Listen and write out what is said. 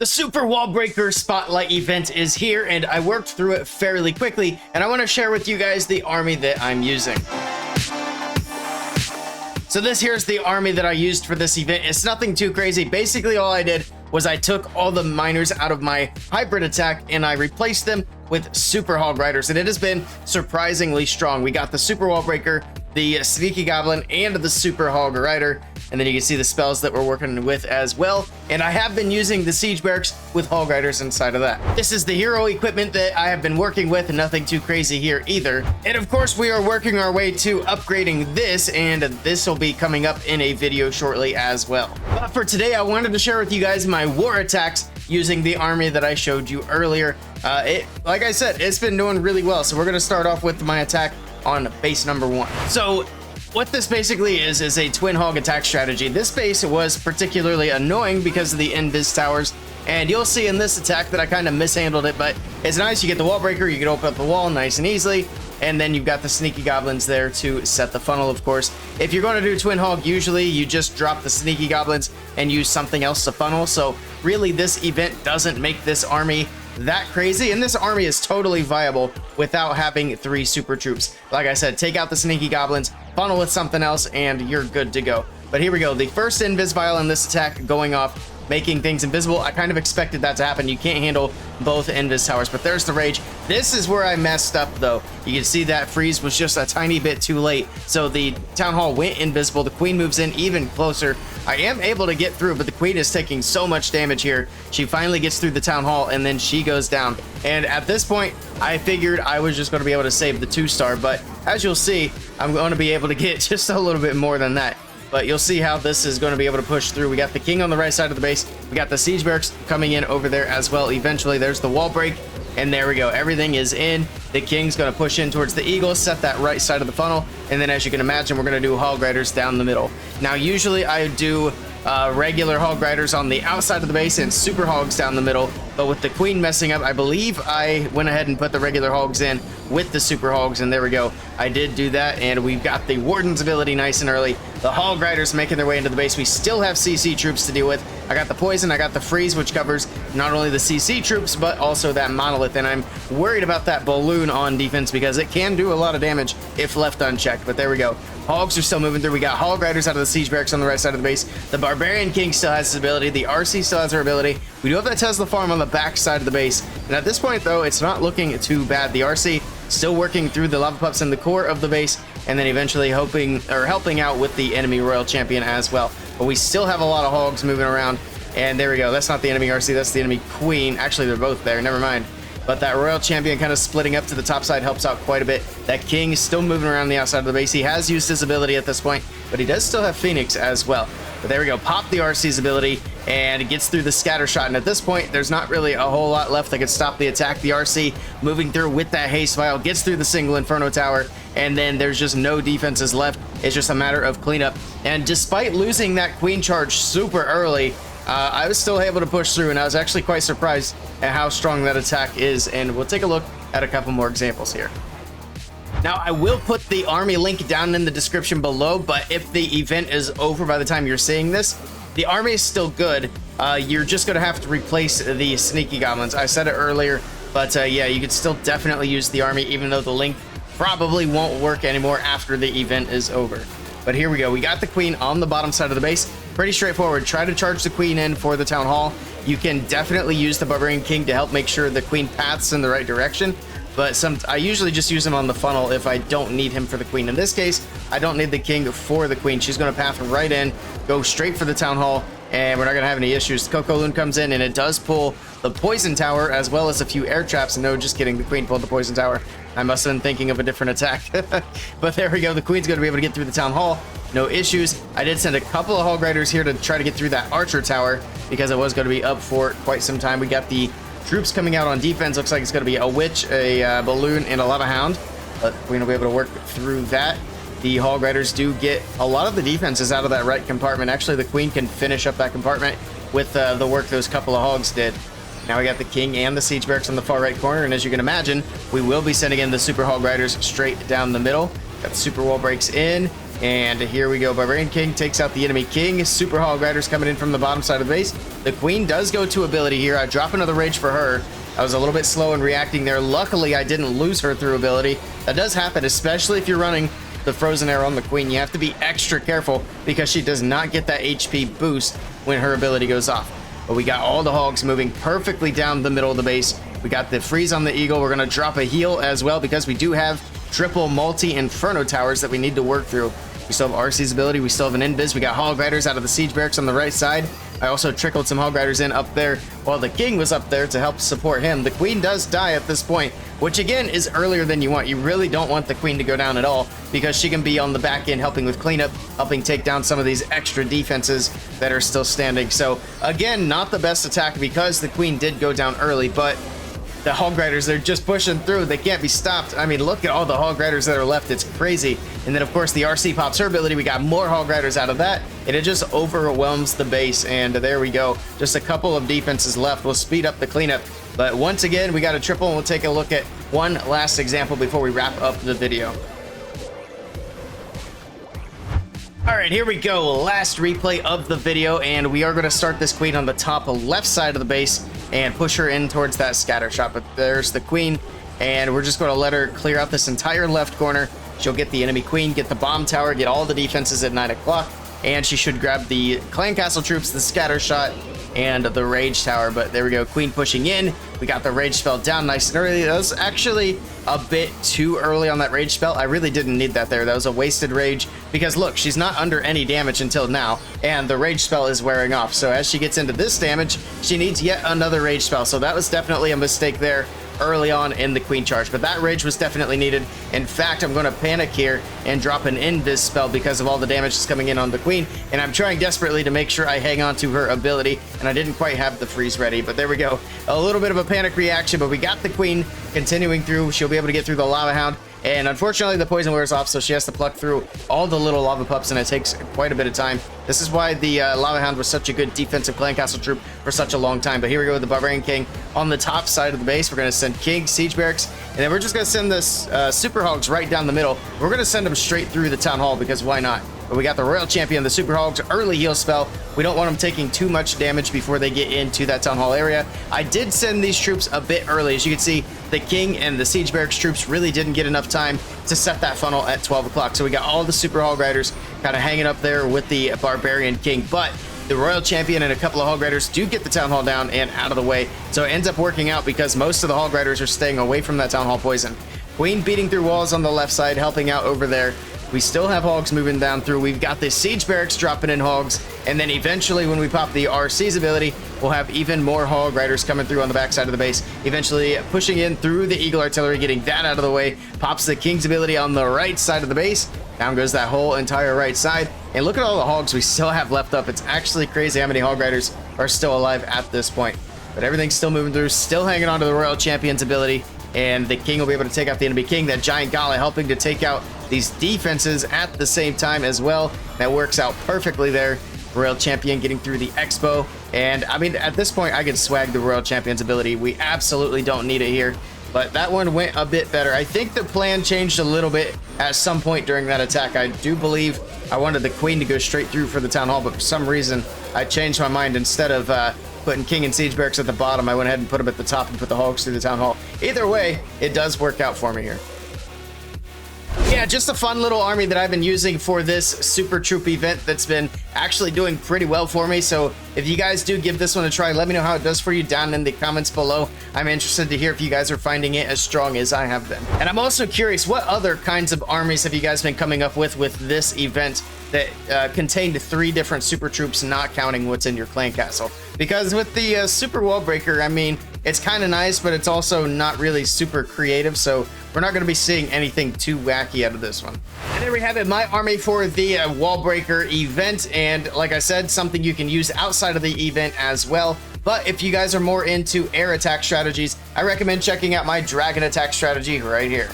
The Super Wall Breaker Spotlight event is here, and I worked through it fairly quickly, and I want to share with you guys the army that I'm using. So this here's the army that I used for this event. It's nothing too crazy. Basically, all I did was I took all the miners out of my hybrid attack and I replaced them with Super Hog Riders, and it has been surprisingly strong. We got the Super Wall Breaker, the Sneaky Goblin, and the Super Hog Rider, and then you can see the spells that we're working with as well. And I have been using the Siege Barracks with Hog Riders inside of that. This is the hero equipment that I have been working with, nothing too crazy here either. And of course, we are working our way to upgrading this, and this will be coming up in a video shortly as well. But for today, I wanted to share with you guys my war attacks using the army that I showed you earlier. Like I said, it's been doing really well. So we're gonna start off with my attack on base number 1. So what this basically is a twin hog attack strategy. This base was particularly annoying because of the invis towers, and you'll see in this attack that I kind of mishandled it, but it's nice. You get the wall breaker, you can open up the wall nice and easily, and then you've got the sneaky goblins there to set the funnel, of course. If you're going to do twin hog, usually you just drop the sneaky goblins and use something else to funnel. So really this event doesn't make this army that crazy, and this army is totally viable without having 3 super troops. Like I said, take out the sneaky goblins, funnel with something else, and you're good to go. But here we go, the first invis vial in this attack going off, making things invisible. I kind of expected that to happen. You can't handle both invis towers, but there's the rage. This is where I messed up though. You can see that freeze was just a tiny bit too late, so the town hall went invisible. The queen moves in even closer. I am able to get through, but the queen is taking so much damage here. She finally gets through the town hall, and then she goes down. And at this point, I figured I was just going to be able to save the 2-star, but as you'll see, I'm going to be able to get just a little bit more than that. But you'll see how this is going to be able to push through. We got the king on the right side of the base. We got the siege barracks coming in over there as well. Eventually, there's the wall break, and there we go. Everything is in. The king's going to push in towards the eagle, set that right side of the funnel, and then as you can imagine, we're going to do hog riders down the middle. Now, usually I do regular hog riders on the outside of the base and super hogs down the middle, but with the queen messing up, I believe I went ahead and put the regular hogs in with the super hogs, and there we go. I did do that, and we've got the warden's ability nice and early. The hog riders making their way into the base. We still have CC troops to deal with. I got the poison, I got the freeze, which covers not only the CC troops but also that monolith, and I'm worried about that balloon on defense because it can do a lot of damage if left unchecked. But there we go. Hogs are still moving through. We got hog riders out of the siege barracks on the right side of the base. The barbarian king still has his ability. The RC still has her ability. We do have that Tesla farm on the back side of the base, and at this point though, it's not looking too bad. The RC still working through the lava pups in the core of the base, and then eventually helping out with the enemy royal champion as well. But we still have a lot of hogs moving around, and there we go. That's not the enemy RC, that's the enemy queen. Actually, they're both there, never mind. But that royal champion kind of splitting up to the top side helps out quite a bit. That king is still moving around the outside of the base. He has used his ability at this point, but he does still have Phoenix as well. But there we go, pop the RC's ability, and it gets through the scatter shot. And at this point, there's not really a whole lot left that could stop the attack. The RC moving through with that haste vial, gets through the single Inferno Tower, and then there's just no defenses left. It's just a matter of cleanup. And despite losing that queen charge super early, I was still able to push through, and I was actually quite surprised at how strong that attack is, and we'll take a look at a couple more examples here. Now, I will put the army link down in the description below, but if the event is over by the time you're seeing this, the army is still good. You're just going to have to replace the sneaky goblins. I said it earlier, but yeah, you could still definitely use the army, even though the link probably won't work anymore after the event is over. But here we go. We got the queen on the bottom side of the base. Pretty straightforward. Try to charge the queen in for the town hall. You can definitely use the barbarian king to help make sure the queen paths in the right direction. But I usually just use him on the funnel if I don't need him for the queen. In this case, I don't need the king for the queen. She's going to path right in, go straight for the town hall, and we're not going to have any issues. Coco Loon comes in, and it does pull the poison tower as well as a few air traps. No, just kidding. The queen pulled the poison tower. I must have been thinking of a different attack. But there we go. The queen's going to be able to get through the town hall. No issues. I did send a couple of hog riders here to try to get through that archer tower because it was going to be up for quite some time. We got the troops coming out on defense. Looks like it's going to be a witch, a balloon, and a lava hound. But the queen will be able to work through that. The hog riders do get a lot of the defenses out of that right compartment. Actually, the queen can finish up that compartment with the work those couple of hogs did. Now we got the king and the siege barracks on the far right corner, and as you can imagine, we will be sending in the super hog riders straight down the middle. Got the super wall breaks in, And here we go. Barbarian King takes out the enemy king. Super Hog Riders coming in from the bottom side of the base. The queen does go to ability here. I drop another rage for her. I was a little bit slow in reacting there. Luckily, I didn't lose her through ability. That does happen, especially if you're running the frozen arrow on the queen. You have to be extra careful because she does not get that HP boost when her ability goes off. But we got all the hogs moving perfectly down the middle of the base. We got the freeze on the eagle. We're going to drop a heal as well because we do have triple multi-inferno towers that we need to work through. We still have RC's ability. We still have an invis. We got Hog Riders out of the siege barracks on the right side. I also trickled some Hog Riders in up there while the king was up there to help support him. The queen does die at this point, which again is earlier than you want. You really don't want the queen to go down at all because she can be on the back end helping with cleanup, helping take down some of these extra defenses that are still standing. So again, not the best attack because the queen did go down early, but the Hog Riders, they're just pushing through. They can't be stopped. I mean, look at all the Hog Riders that are left. It's crazy. And then, of course, the RC pops her ability. We got more Hog Riders out of that, and it just overwhelms the base. And there we go. Just a couple of defenses left. We'll speed up the cleanup. But once again, we got a triple, and we'll take a look at one last example before we wrap up the video. All right, here we go. Last replay of the video, and we are going to start this queen on the top left side of the base and push her in towards that scatter shot. But there's the queen, and we're just going to let her clear out this entire left corner. She'll get the enemy queen, get the bomb tower, get all the defenses at 9 o'clock, and she should grab the clan castle troops, the scatter shot, and the rage tower. But there we go, queen pushing in. We got the rage spell down nice and early. That was actually a bit too early on that rage spell. I really didn't need that there. That was a wasted rage because look, she's not under any damage until now, and the rage spell is wearing off. So as she gets into this damage, she needs yet another rage spell. So that was definitely a mistake there early on in the queen charge, but that rage was definitely needed. In fact, I'm going to panic here and drop an invis spell because of all the damage that's coming in on the queen, and I'm trying desperately to make sure I hang on to her ability, and I didn't quite have the freeze ready. But there we go, a little bit of a panic reaction, but we got the queen continuing through. She'll be able to get through the lava hound, and unfortunately the poison wears off, so she has to pluck through all the little lava pups, and it takes quite a bit of time. This is why the lava hound was such a good defensive clan castle troop for such a long time. But here we go with the barbarian king on the top side of the base. We're going to send king siege barracks, and then we're just going to send this super hogs right down the middle. We're going to send them straight through the town hall because why not? But we got the royal champion, the super hogs, early heal spell. We don't want them taking too much damage before they get into that town hall area. I did send these troops a bit early. As you can see, the king and the siege barracks troops really didn't get enough time to set that funnel at 12 o'clock. So we got all the super hog riders kind of hanging up there with the barbarian king, but the royal champion and a couple of hog riders do get the town hall down and out of the way. So it ends up working out because most of the hog riders are staying away from that town hall poison. Queen beating through walls on the left side, helping out over there. We still have hogs moving down through. We've got the siege barracks dropping in hogs, and then eventually when we pop the RC's ability, we'll have even more hog riders coming through on the backside of the base, eventually pushing in through the eagle artillery, getting that out of the way. Pops the king's ability on the right side of the base. Down goes that whole entire right side, and look at all the hogs we still have left up. It's actually crazy how many hog riders are still alive at this point, but everything's still moving through, still hanging on to the royal champion's ability, and the king will be able to take out the enemy king. That giant gala helping to take out these defenses at the same time as well. That works out perfectly there. Royal champion getting through the expo, and I mean, at this point I can swag the royal champion's ability. We absolutely don't need it here, but that one went a bit better. I think the plan changed a little bit at some point during that attack. I do believe I wanted the queen to go straight through for the town hall, but for some reason I changed my mind. Instead of putting king and siege barracks at the bottom, I went ahead and put them at the top and put the hogs through the town hall. Either way, it does work out for me here. Yeah, just a fun little army that I've been using for this super troop event that's been actually doing pretty well for me. So if you guys do give this one a try, let me know how it does for you down in the comments below. I'm interested to hear if you guys are finding it as strong as I have been. And I'm also curious, what other kinds of armies have you guys been coming up with this event that contained 3 different super troops, not counting what's in your clan castle? Because with the super wall breaker, I mean, it's kind of nice, but it's also not really super creative, so we're not going to be seeing anything too wacky out of this one. And there we have it, my army for the wall breaker event, and like I said, something you can use outside of the event as well. But if you guys are more into air attack strategies, I recommend checking out my dragon attack strategy right here.